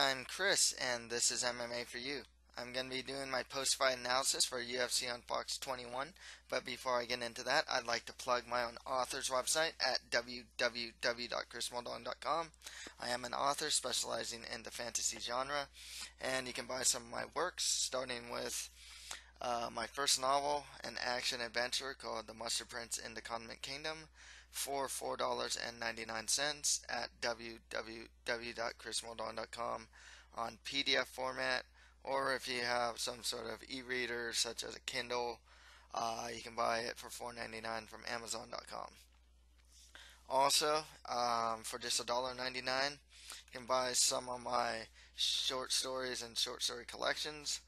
I'm Chris, and this is MMA for You. I'm going to be doing my post-fight analysis for UFC on Fox 21, but before I get into that, I'd like to plug my own author's website at www.chrismoldon.com. I am an author specializing in the fantasy genre, and you can buy some of my works, starting with my first novel, an action adventure called The Mustard Prince in the Condiment Kingdom, for $4.99 at www.chrismoldon.com on PDF format, or if you have some sort of e-reader such as a Kindle, you can buy it for $4.99 from Amazon.com. Also, for just $1.99, you can buy some of my short stories and short story collections,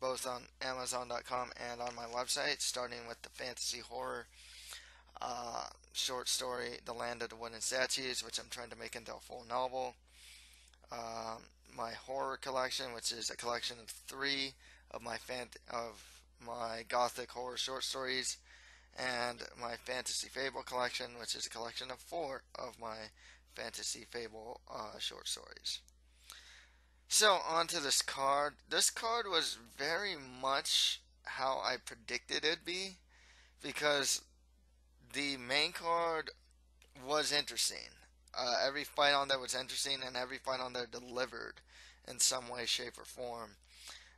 both on Amazon.com and on my website, starting with the fantasy horror short story, The Land of the Wooden Statues, which I'm trying to make into a full novel. My horror collection, which is a collection of 3 of my gothic horror short stories, and my fantasy fable collection, which is a collection of 4 of my fantasy fable short stories. So on to this card. This card was very much how I predicted it'd be, because the main card was interesting. Every fight on there was interesting, and every fight on there delivered in some way, shape, or form.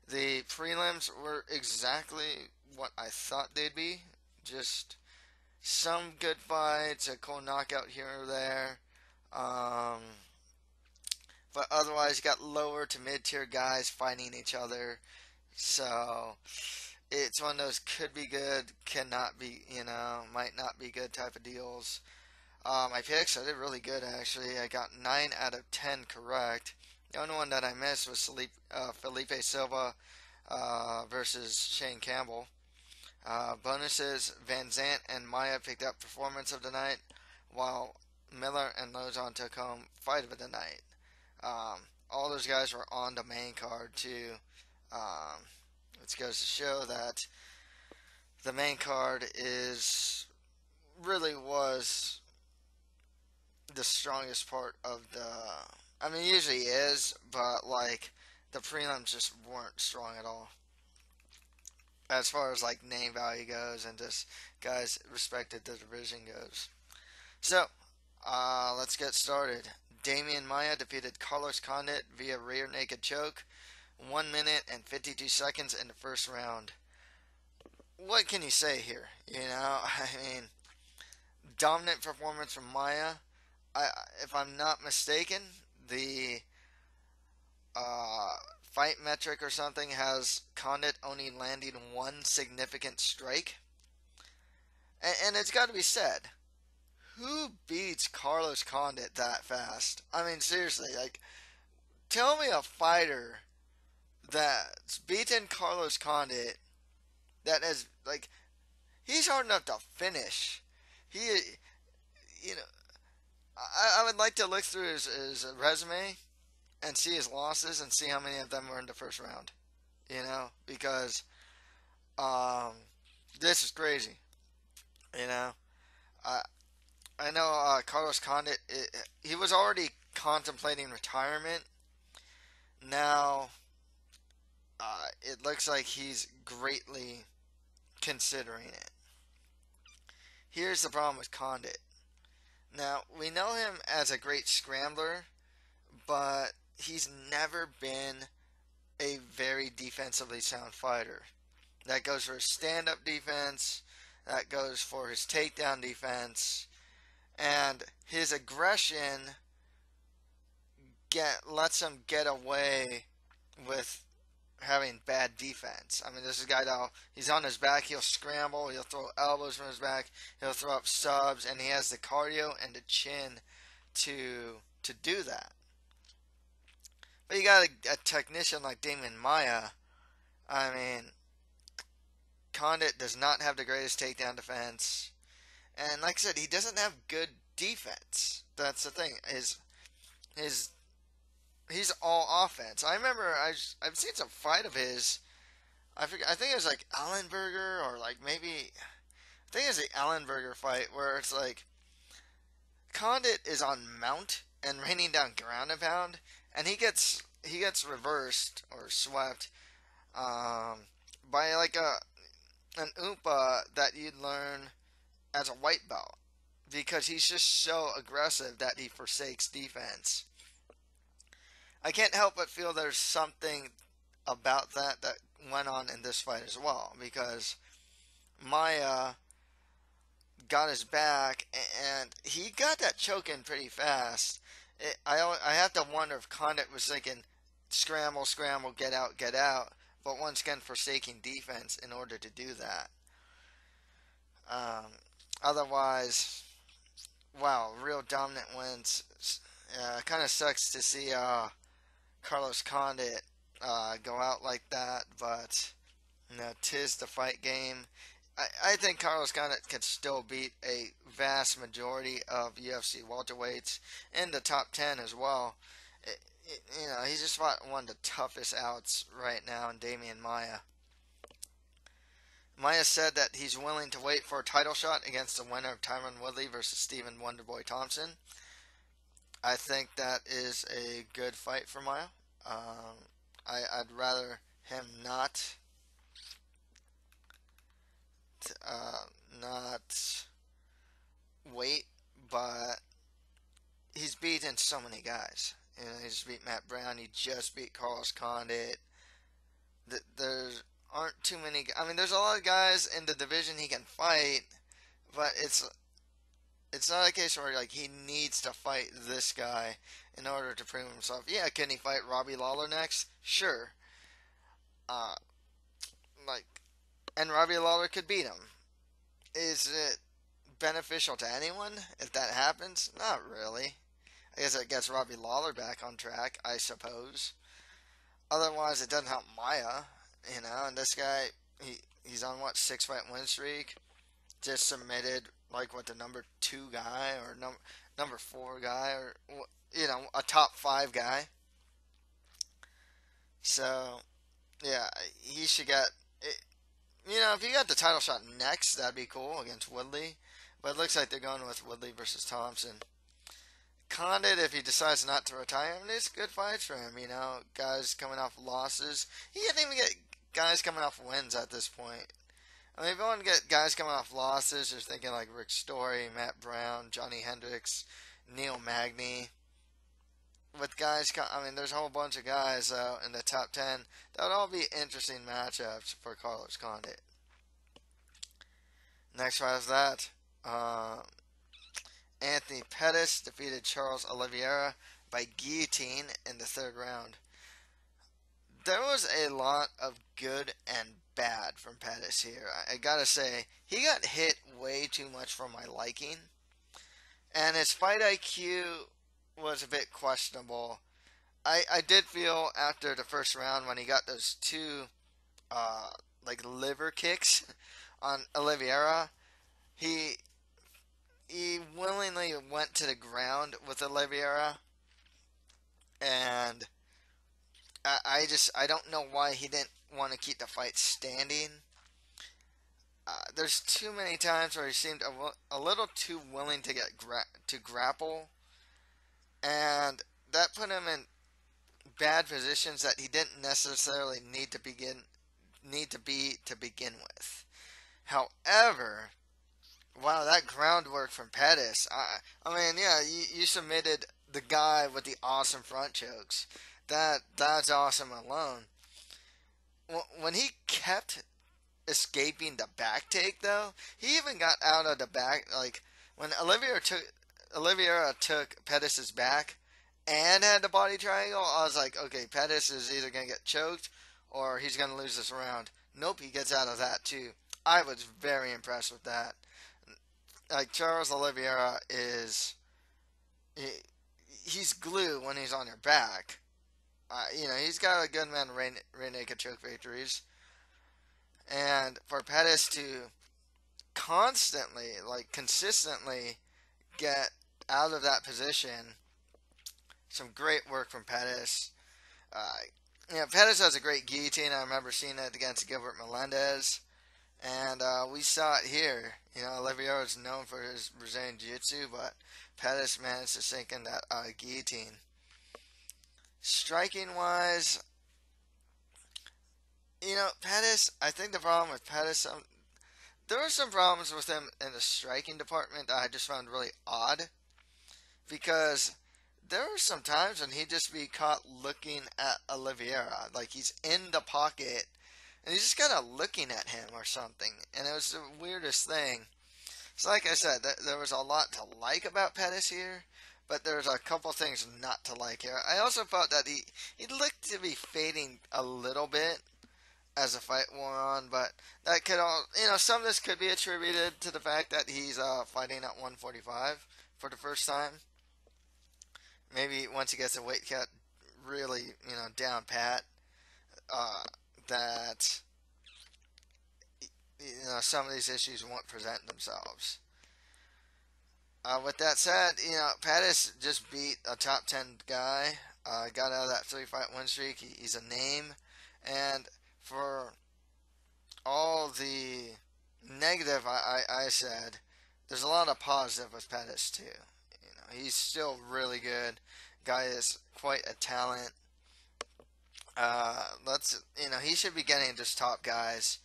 The prelims were exactly what I thought they'd be. Just some good fights, a cool knockout here or there. But otherwise, you got lower to mid-tier guys fighting each other. So it's one of those could be good, cannot be, might not be good type of deals. My picks, I did really good actually. I got 9 out of 10 correct. The only one that I missed was Felipe Silva versus Shane Campbell. Bonuses, Van Zant and Maya picked up performance of the night, while Miller and Lozon took home fight of the night. All those guys were on the main card too. Which goes to show that the main card really was the strongest part of the. I mean, usually is, but like the prelims just weren't strong at all as far as like name value goes and just guys respected the division goes. So let's get started. Damian Maia defeated Carlos Condit via rear naked choke, 1 minute and 52 seconds in the first round. What can you say here? I mean, dominant performance from Maia. If I'm not mistaken, the fight metric or something has Condit only landing 1 significant strike. And it's got to be said, who beats Carlos Condit that fast? I mean, seriously, like, tell me a fighter that's beaten Carlos Condit that has, like, he's hard enough to finish. He, I would like to look through his resume and see his losses and see how many of them were in the first round. Because this is crazy. I know Carlos Condit, he was already contemplating retirement. Now, it looks like he's greatly considering it. Here's the problem with Condit. Now, we know him as a great scrambler, but he's never been a very defensively sound fighter. That goes for his stand-up defense, that goes for his takedown defense, and his aggression lets him get away with having bad defense. I mean, this is a guy that he's on his back, he'll scramble, he'll throw elbows from his back, he'll throw up subs, and he has the cardio and the chin to do that. But you got a technician like Damian Maia. I mean, Condit does not have the greatest takedown defense, and like I said, he doesn't have good defense. That's the thing. He's all offense. I remember I've seen some fight of his. I think it was like Allenberger, or like maybe I think it was the Allenberger fight where it's like Condit is on mount and raining down ground and pound, and he gets reversed or swept by like an Oompa that you'd learn as a white belt because he's just so aggressive that he forsakes defense. I can't help but feel there's something about that went on in this fight as well because Maya got his back and he got that choke in pretty fast. I have to wonder if Condit was thinking scramble, scramble, get out, but once again forsaking defense in order to do that. Um, Otherwise, wow, real dominant wins. Kind of sucks to see Carlos Condit go out like that, but tis the fight game. I think Carlos Condit could still beat a vast majority of UFC welterweights in the top 10 as well. He's just fought one of the toughest outs right now in Damian Maia. Maia said that he's willing to wait for a title shot against the winner of Tyron Woodley versus Stephen Wonderboy Thompson. I think that is a good fight for Maia. I'd rather him not wait, but he's beaten so many guys. He's beat Matt Brown. He just beat Carlos Condit. There aren't too many. I mean, there's a lot of guys in the division he can fight, but it's not a case where like he needs to fight this guy in order to prove himself. Yeah, can he fight Robbie Lawler next? Sure. Uh, like, and Robbie Lawler could beat him. Is it beneficial to anyone if that happens? Not really. I guess it gets Robbie Lawler back on track, I suppose. Otherwise, it doesn't help Maia, And this guy, he's on what 6-fight win streak. Just submitted like what the number 2 guy or number 4 guy or a top 5 guy. So yeah, he should get. If he got the title shot next, that'd be cool against Woodley. But it looks like they're going with Woodley versus Thompson. Condit, if he decides not to retire, I mean, it's good fights for him. Guys coming off losses. He didn't even get guys coming off wins at this point. I mean, if you want to get guys coming off losses, you're thinking like Rick Story, Matt Brown, Johnny Hendricks, Neil Magny. With guys, I mean, there's a whole bunch of guys in the top 10 that would all be interesting matchups for Carlos Condit. Next fight is that. Anthony Pettis defeated Charles Oliveira by guillotine in the 3rd round. There was a lot of good and bad from Pettis here. I gotta say, he got hit way too much for my liking. And his fight IQ was a bit questionable. I did feel after the 1st round when he got those 2 liver kicks on Oliveira, he willingly went to the ground with Oliveira, and I don't know why he didn't want to keep the fight standing. There's too many times where he seemed a little too willing to get to grapple, and that put him in bad positions that he didn't necessarily need to be to begin with. However, wow, that groundwork from Pettis. I mean, yeah, you submitted the guy with the awesome front chokes. That's awesome alone. When he kept escaping the back take, though, he even got out of the back. Like when Oliveira took Pettis' back and had the body triangle, I was like, okay, Pettis is either gonna get choked or he's gonna lose this round. Nope, he gets out of that too. I was very impressed with that. Like Charles Oliveira he's glue when he's on your back. He's got a good amount of rear naked choke victories. And for Pettis to consistently get out of that position, some great work from Pettis. Pettis has a great guillotine. I remember seeing it against Gilbert Melendez. And we saw it here. Oliveira is known for his Brazilian Jiu-Jitsu, but Pettis managed to sink in that guillotine. striking wise, Pettis. I think the problem with Pettis, there were some problems with him in the striking department that I just found really odd because there were some times when he'd just be caught looking at Oliveira, like he's in the pocket and he's just kind of looking at him or something, and it was the weirdest thing. So, like I said, there was a lot to like about Pettis here, but there's a couple things not to like here. I also thought that he looked to be fading a little bit as the fight wore on, but that could all, some of this could be attributed to the fact that he's fighting at 145 for the first time. Maybe once he gets the weight cut really, down pat, uh, that some of these issues won't present themselves. With that said, Pettis just beat a top 10 guy. Got out of that 3-fight win streak. He's a name, and for all the negative I said, there's a lot of positive with Pettis too. He's still really good. Guy is quite a talent. He should be getting just top guys.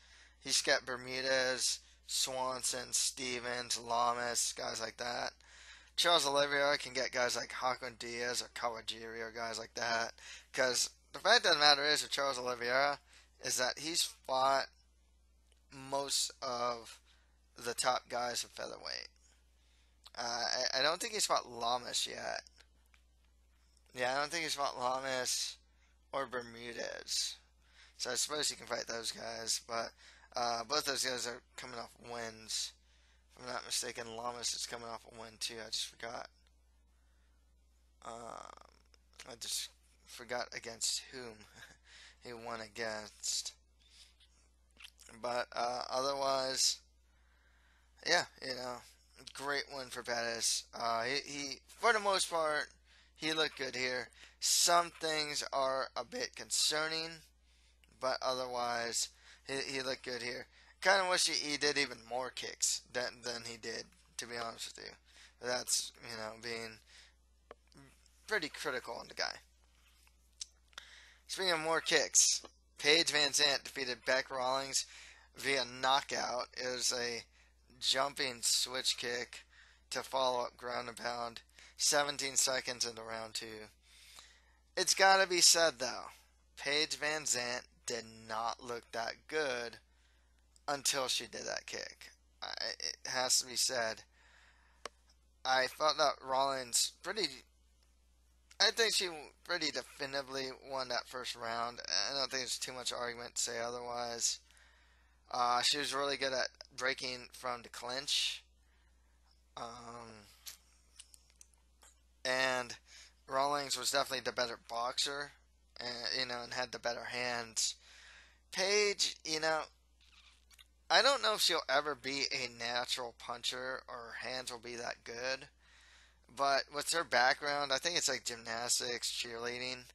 He's got Bermudez, Swanson, Stevens, Lamas, guys like that. Charles Oliveira can get guys like Hakon Diaz or Kawajiri or guys like that. Because the fact of the matter is with Charles Oliveira is that he's fought most of the top guys of featherweight. I don't think he's fought Lamas yet. Yeah, I don't think he's fought Lamas or Bermudez. So I suppose he can fight those guys, but both those guys are coming off wins. If I'm not mistaken, Lamas is coming off a win too. I just forgot. I just forgot against whom he won against. But otherwise, yeah, great win for Pettis. He for the most part, he looked good here. Some things are a bit concerning, but otherwise, he looked good here. Kind of wish he did even more kicks than he did, to be honest with you. That's, being pretty critical on the guy. Speaking of more kicks, Paige Van Zandt defeated Beck Rawlings via knockout. It was a jumping switch kick to follow up ground and pound. 17 seconds into round 2. It's got to be said, though, Paige Van Zandt did not look that good until she did that kick. It has to be said. I thought that Rawlings I think she pretty definitively won that first round. I don't think there's too much argument to say otherwise. She was really good at breaking from the clinch. And Rawlings was definitely the better boxer, and had the better hands. Paige, I don't know if she'll ever be a natural puncher or her hands will be that good. But with her background, I think it's like gymnastics, cheerleading.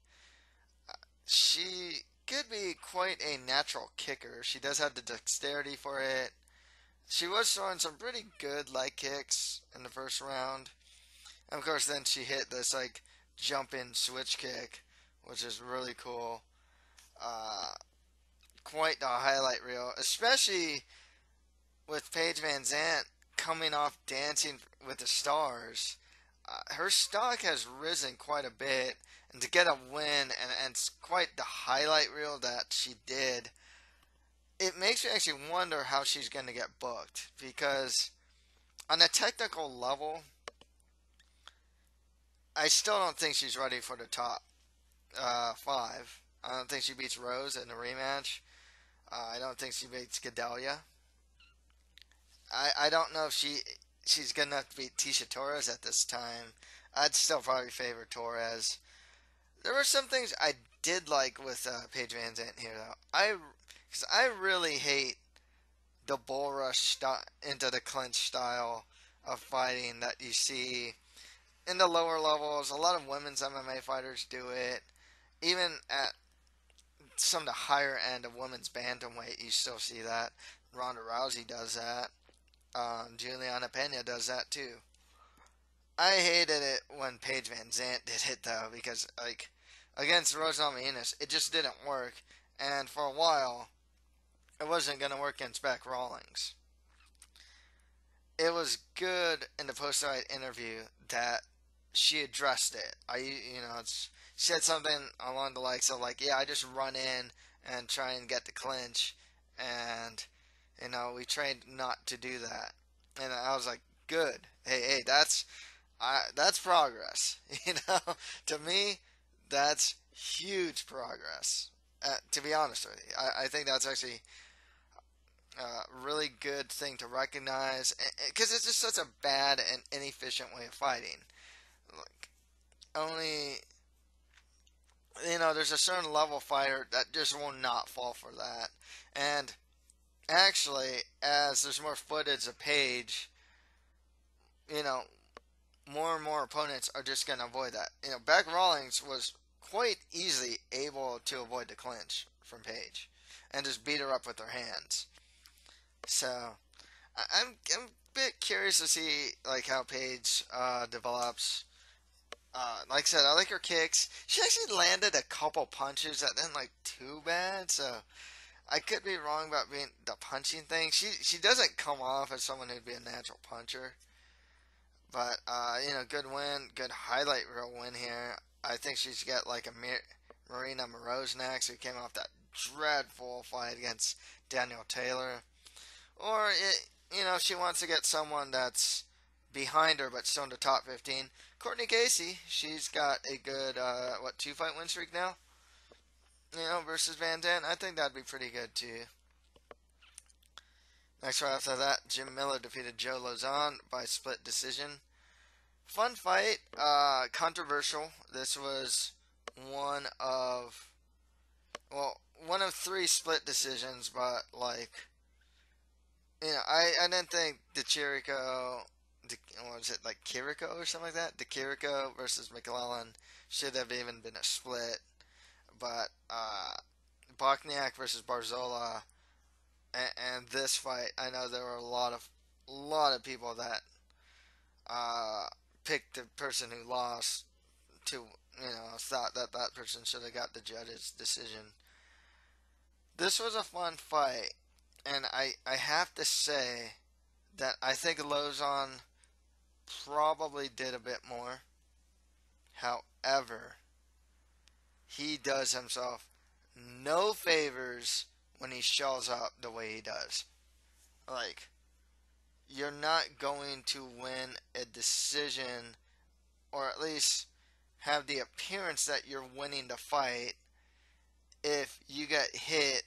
She could be quite a natural kicker. She does have the dexterity for it. She was throwing some pretty good leg kicks in the first round. And of course, then she hit this like jump-in switch kick, which is really cool. Quite the highlight reel, especially with Paige Van Zandt coming off Dancing with the Stars. Her stock has risen quite a bit, and to get a win and quite the highlight reel that she did, it makes me actually wonder how she's going to get booked, because on a technical level, I still don't think she's ready for the top 5. I don't think she beats Rose in a rematch. I don't think she beats Gedalia. I don't know if she's good enough to beat Tisha Torres at this time. I'd still probably favor Torres. There were some things I did like with Paige Van Zandt here, though. Because I really hate the bull rush into the clinch style of fighting that you see in the lower levels. A lot of women's MMA fighters do it. Even at some of the higher end of women's bantamweight, you still see that. Ronda Rousey does that. Juliana Pena does that too. I hated it when Paige Van Zandt did it though, because against Rose Namajunas, it just didn't work. And for a while, it wasn't going to work against Beck Rawlings. It was good in the post-fight interview that she addressed it. She said something along the likes of like, "Yeah, I just run in and try and get the clinch, and we trained not to do that." And I was like, "Good. Hey, that's progress." To me, that's huge progress. To be honest with you, I think that's actually a really good thing to recognize because it's just such a bad and inefficient way of fighting. Like, only there's a certain level fighter that just will not fall for that. And actually, as there's more footage of Paige, you know, more and more opponents are just going to avoid that. Beck Rawlings was quite easily able to avoid the clinch from Paige and just beat her up with her hands. So I'm a bit curious to see like how Paige develops. Like I said, I like her kicks. She actually landed a couple punches that didn't like too bad. So I could be wrong about being the punching thing. She doesn't come off as someone who'd be a natural puncher. But good win, good highlight reel win here. I think she's got like a Marina Moroz next, who came off that dreadful fight against Daniel Taylor. Or she wants to get someone that's behind her but still in the top 15. Courtney Casey, she's got a good 2-fight win streak now. Versus Van Dent. I think that'd be pretty good too. Next fight after that, Jim Miller defeated Joe Lauzon by split decision. Fun fight, controversial. This was one of three split decisions, but I didn't think what was it, like Kiriko or something like that? Kiriko versus McClellan should have even been a split, but Bokniak versus Barzola. And this fight, I know there were a lot of people that picked the person who lost to, thought that person should have got the judge's decision. This was a fun fight, and I have to say that I think Lauzon probably did a bit more. However, he does himself no favors when he shells up the way he does. Like, you're not going to win a decision, or at least have the appearance that you're winning the fight, if you get hit,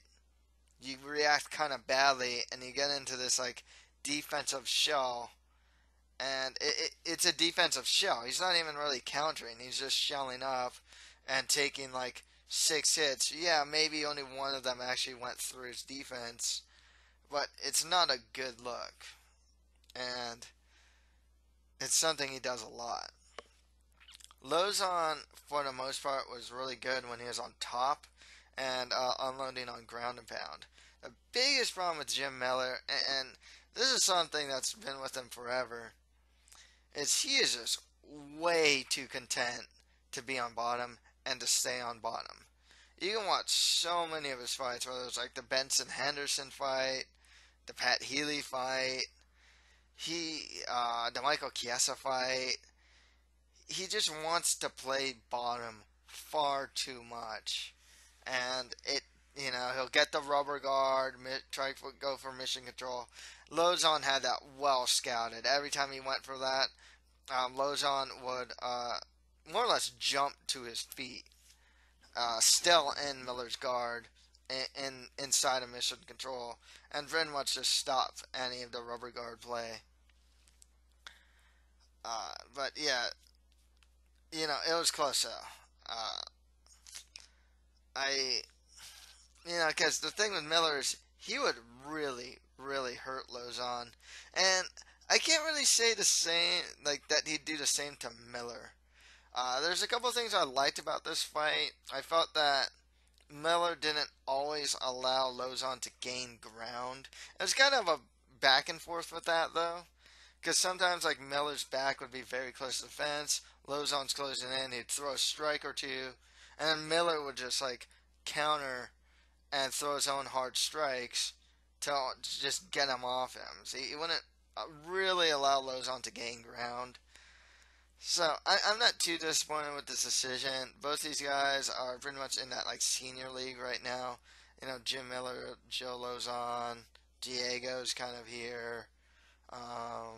you react kind of badly, and you get into this like defensive shell. And it's a defensive shell. He's not even really countering. He's just shelling up and taking like 6 hits. Yeah, maybe only one of them actually went through his defense, but it's not a good look. And it's something he does a lot. Lauzon, for the most part, was really good when he was on top and unloading on ground and pound. The biggest problem with Jim Miller, and this is something that's been with him forever, is he is just way too content to be on bottom and to stay on bottom. You can watch so many of his fights, whether it's like the Benson Henderson fight, the Pat Healy fight, the Michael Chiesa fight. He just wants to play bottom far too much, and he'll get the rubber guard, try to go for mission control. Lauzon had that well scouted. Every time he went for that, Lauzon would more or less jump to his feet, still in Miller's guard, inside of mission control, and very much just stop any of the rubber guard play. But yeah, it was close though. Because the thing with Miller is he would really, really hurt Lauzon, and I can't really say the same, like that he'd do the same to Miller. There's a couple things I liked about this fight. I felt that Miller didn't always allow Lauzon to gain ground. It was kind of a back and forth with that though, because sometimes like Miller's back would be very close to the fence, Lauzon's closing in, he'd throw a strike or two, and then Miller would just like counter and throw his own hard strikes to just get him off him. So he wouldn't really allow Lozon to gain ground. So I'm not too disappointed with this decision. Both these guys are pretty much in that like senior league right now. You know, Jim Miller, Joe Lozon, Diego's kind of here. I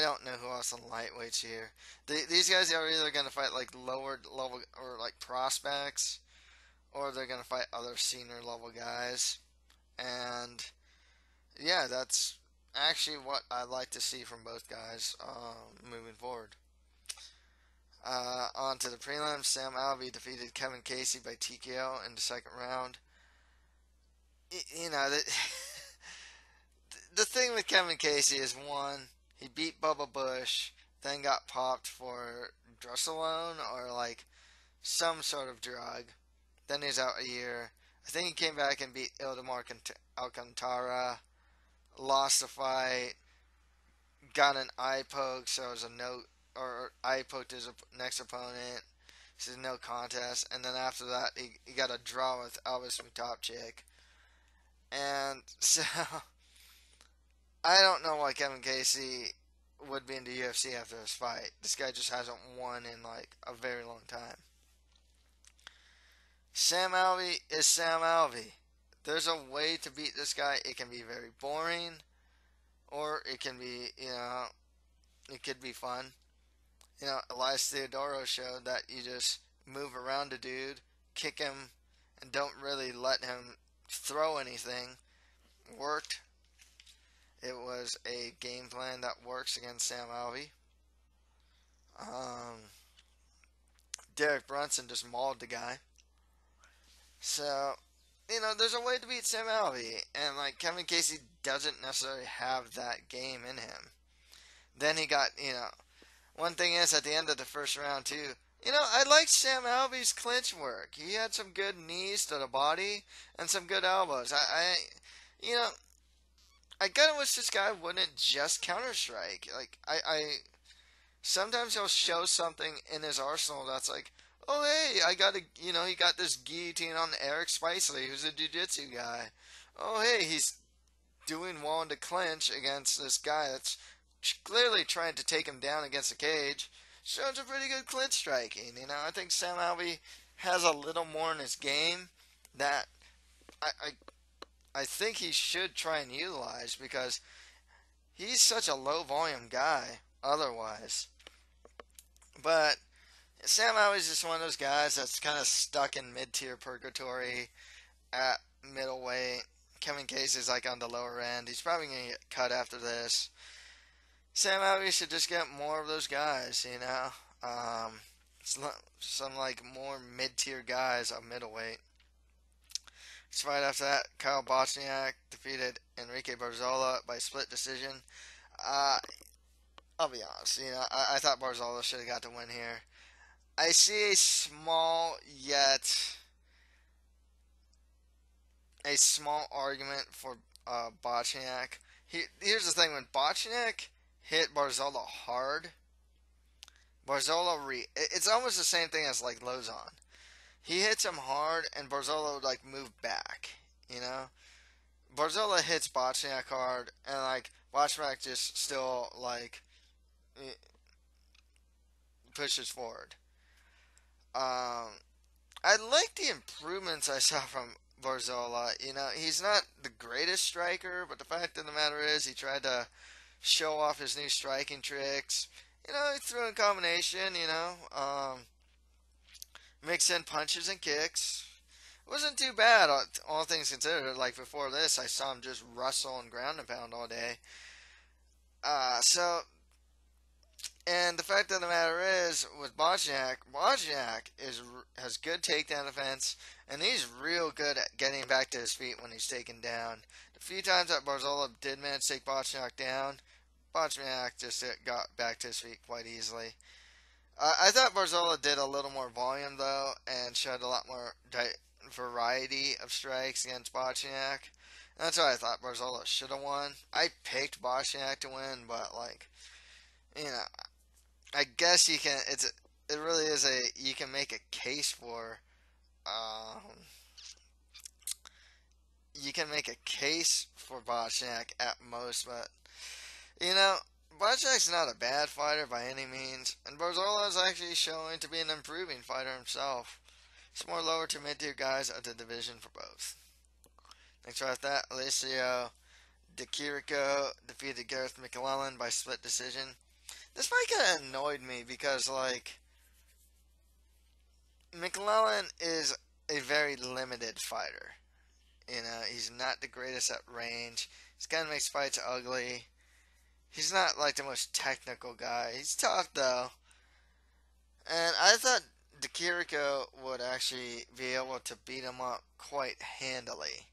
don't know who else on lightweights here. These guys are either going to fight like lower level or like prospects, or they're going to fight other senior level guys. And yeah, that's actually what I'd like to see from both guys moving forward. On to the prelims. Sam Alvey defeated Kevin Casey by TKO in the second round. You know, the thing with Kevin Casey is, one, he beat Bubba Bush, then got popped for Drusselone or like some sort of drug. Then he's out a year. I think he came back and beat Ildemar Alcantara, lost the fight, got an eye poke, so it was a no, or eye poked his next opponent. This is no contest, and then after that, he got a draw with Elvis Mutapchik. And so, I don't know why Kevin Casey would be in the UFC after this fight. This guy just hasn't won in like a very long time. Sam Alvey is Sam Alvey. There's a way to beat this guy. It can be very boring, or it can be, it could be fun. Elias Theodoro showed that you just move around a dude, kick him, and don't really let him throw anything. Worked. It was a game plan that works against Sam Alvey. Derek Brunson just mauled the guy. So, there's a way to beat Sam Alvey, and like Kevin Casey doesn't necessarily have that game in him. Then he got, one thing is at the end of the first round too. I liked Sam Alvey's clinch work. He had some good knees to the body and some good elbows. I gotta wish this guy wouldn't just counter strike. Like sometimes he'll show something in his arsenal that's like, oh hey, I got he got this guillotine on Eric Spicely, who's a jiu-jitsu guy. Oh hey, he's doing well in the clinch against this guy that's clearly trying to take him down against the cage. Shows a pretty good clinch striking. I think Sam Alvey has a little more in his game that I think he should try and utilize, because he's such a low volume guy otherwise. But Sam Alvey's just one of those guys that's kind of stuck in mid-tier purgatory at middleweight. Kevin Casey's like on the lower end. He's probably going to get cut after this. Sam Alvey should just get more of those guys, some like more mid-tier guys of middleweight. So right after that, Kyle Bochniak defeated Enrique Barzola by split decision. I'll be honest, I thought Barzola should have got the win here. I see a small argument for Bochniak. Here's the thing: when Bochniak hit Barzola hard, it's almost the same thing as like Lozon. He hits him hard, and Barzola would like move back. Barzola hits Bochniak hard, and like Bochniak just still like pushes forward. I like the improvements I saw from Barzola. He's not the greatest striker, but the fact of the matter is he tried to show off his new striking tricks. He threw in combination, mix in punches and kicks. It wasn't too bad, all things considered. Like before this, I saw him just wrestle and ground and pound all day. And the fact of the matter is, with Bochniak has good takedown defense, and he's real good at getting back to his feet when he's taken down. The few times that Barzola did manage to take Bochniak down, Bochniak just got back to his feet quite easily. I thought Barzola did a little more volume, though, and showed a lot more variety of strikes against Bochniak. And that's why I thought Barzola should have won. I picked Bochniak to win, but, I guess you can. it really is you can make a case for, um, you can make a case for Bochnak at most, but you know, Bochnik's not a bad fighter by any means, and Barzola is actually showing to be an improving fighter himself. It's more lower to mid-tier guys of the division for both. Next right after that, Alessio De Chirico defeated Gareth McClellan by split decision. This fight kind of annoyed me because, like, McClellan is a very limited fighter. You know, he's not the greatest at range. He kind of makes fights ugly. He's not like the most technical guy. He's tough though, and I thought De Chirico would actually be able to beat him up quite handily.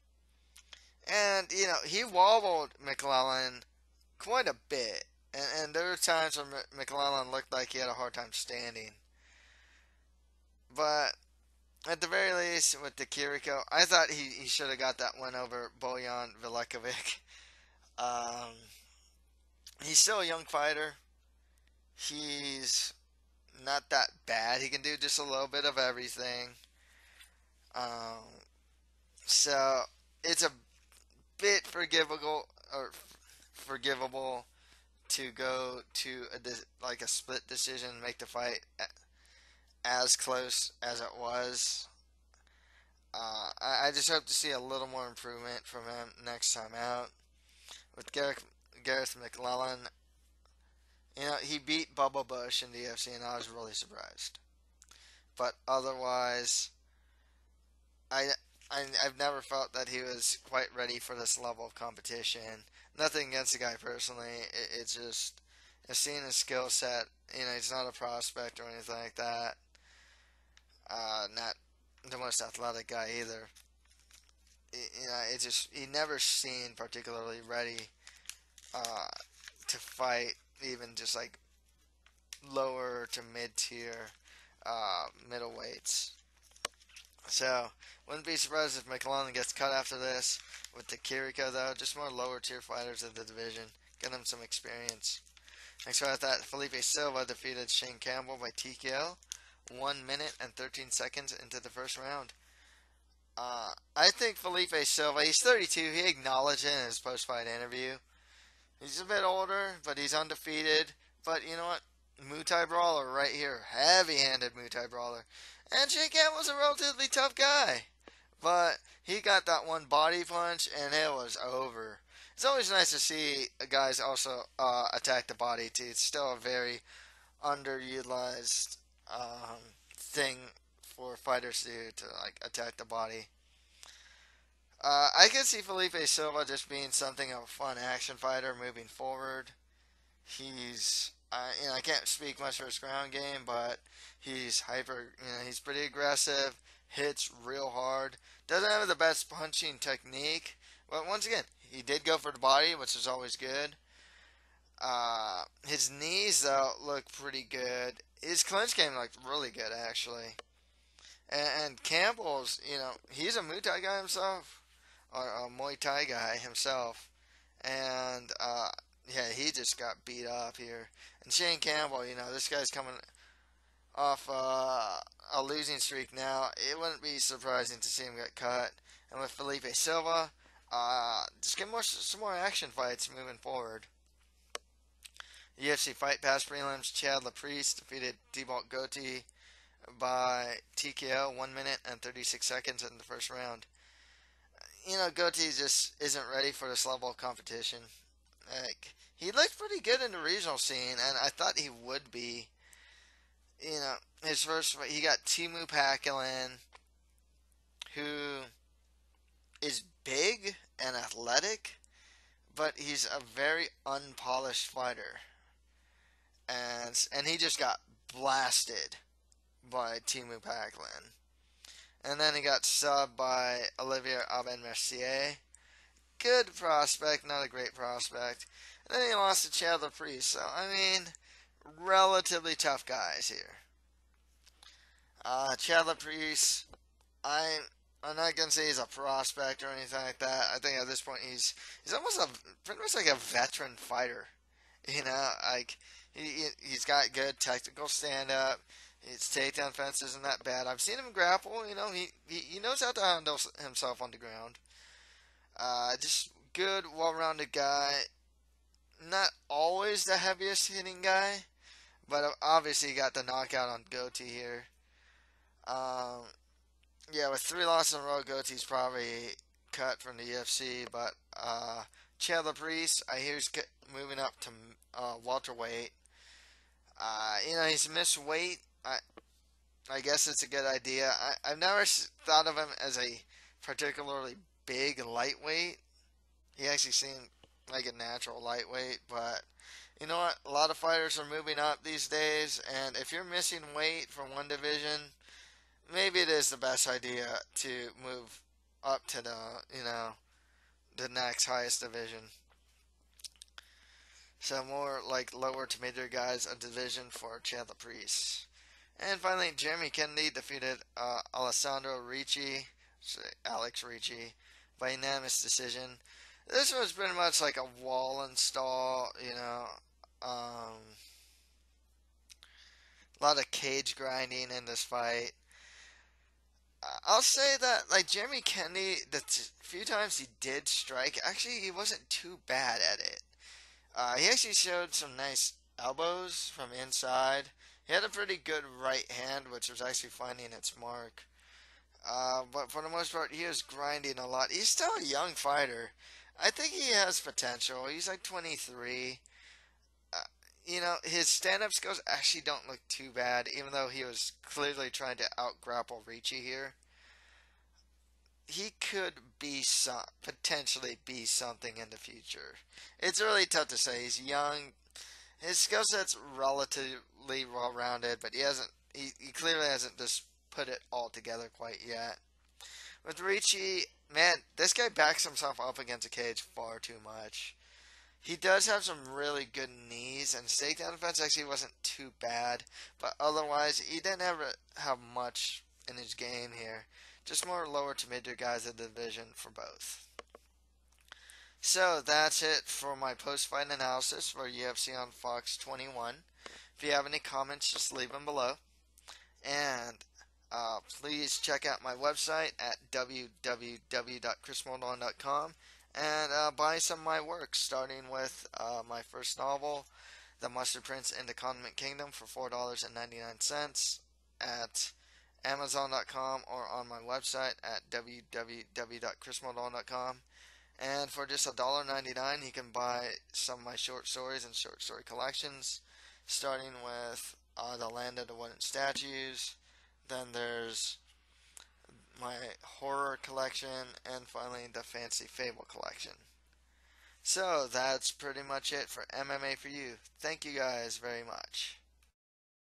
And you know, he wobbled McClellan quite a bit, and there were times when McClellan looked like he had a hard time standing. But at the very least, with De Chirico, I thought he should have got that win over Bojan Vilekovic. Um, he's still a young fighter. He's not that bad. He can do just a little bit of everything. Um, so it's a bit forgivable to go to like a split decision, and make the fight as close as it was. I just hope to see a little more improvement from him next time out. With Gareth McClellan, you know, he beat Bubba Bush in the UFC, and I was really surprised. But otherwise, I, I've never felt that he was quite ready for this level of competition. Nothing against the guy personally. It's just, seeing his skill set, you know, he's not a prospect or anything like that. Not the most athletic guy either. You know, it just, he never seemed particularly ready uh, to fight even just like lower to mid tier middleweights. So, wouldn't be surprised if McClellan gets cut after this. With the Kiriko, though, just more lower tier fighters of the division. Get him some experience. Next right after that, Felipe Silva defeated Shane Campbell by TKO. 1 minute and 13 seconds into the first round. I think Felipe Silva, he's 32. He acknowledged it in his post-fight interview. He's a bit older, but he's undefeated. But you know what? Muay Thai brawler right here. Heavy-handed Muay Thai brawler. And Shane Campbell's a relatively tough guy. But he got that one body punch, and it was over. It's always nice to see guys also attack the body, too. It's still a very underutilized thing for fighters to like attack the body. I can see Felipe Silva just being something of a fun action fighter moving forward. He's, you know, I can't speak much for his ground game, but he's he's pretty aggressive, hits real hard, doesn't have the best punching technique, but once again, he did go for the body, which is always good. His knees, though, look pretty good. His clinch game looked really good, actually. And Campbell's, you know, he's a Muay Thai guy himself, or a Muay Thai guy himself. And, yeah, he just got beat up here. And Shane Campbell, you know, this guy's coming off a losing streak now. It wouldn't be surprising to see him get cut. And with Felipe Silva, just get some more action fights moving forward. UFC Fight Pass prelims, Chad Laprise defeated Thibault Goti by TKO, 1 minute and 36 seconds in the first round. You know, Goti just isn't ready for this level of competition. Like, he looked pretty good in the regional scene, and I thought he would be. You know, his first fight, he got Timu Pakalin, who is big and athletic, but he's a very unpolished fighter. And he just got blasted by Timu Pakalin. And then he got subbed by Olivier Aben-Mercier. Good prospect, not a great prospect. And then he lost to Chad Laprise. So, I mean, relatively tough guys here. Chad Laprise, I'm not going to say he's a prospect or anything like that. I think at this point he's almost pretty much like a veteran fighter. You know, like, he's got good technical stand-up. His takedown defense isn't that bad. I've seen him grapple. You know, he knows how to handle himself on the ground. Just good, well-rounded guy. Not always the heaviest hitting guy, but obviously he got the knockout on Goatee here. Um, yeah, with 3 losses in a row, Goatee's probably cut from the UFC. But Chandler Priest, I hear he's moving up to welterweight. He's missed weight. I guess it's a good idea. I've never thought of him as a particularly big lightweight. He actually seemed like a natural lightweight, but you know what? A lot of fighters are moving up these days, and if you're missing weight from one division, maybe it is the best idea to move up to the next highest division. So more like lower to mid guys, a division for Chandler Priest. And finally, Jeremy Kennedy defeated Alessandro Ricci, Alex Ricci, by unanimous decision. This was pretty much like a wall install, a lot of cage grinding in this fight. I'll say that, like, Jeremy Kennedy, the few times he did strike, actually, he wasn't too bad at it. He actually showed some nice elbows from inside. He had a pretty good right hand, which was actually finding its mark. But for the most part, he was grinding a lot. He's still a young fighter. I think he has potential. He's like 23. His stand-up skills actually don't look too bad, even though he was clearly trying to out-grapple Ricci here. He could potentially be something in the future. It's really tough to say. He's young. His skill set's relatively well-rounded, but he clearly hasn't just put it all together quite yet. With Ricci, man, this guy backs himself up against a cage far too much. He does have some really good knees, and his takedown defense actually wasn't too bad, but otherwise, he didn't ever have much in his game here. Just more lower to mid guys in the division for both. So that's it for my post-fight analysis for UFC on Fox 21. If you have any comments, just leave them below. And please check out my website at www.chrismoldon.com and buy some of my works, starting with my first novel, The Mustard Prince in the Condiment Kingdom, for $4.99 at Amazon.com or on my website at www.chrismoldon.com. And for just $1.99, you can buy some of my short stories and short story collections, starting with The Land of the Wooden Statues. Then there's my horror collection, and finally the Fancy Fable collection. So that's pretty much it for MMA for You. Thank you guys very much.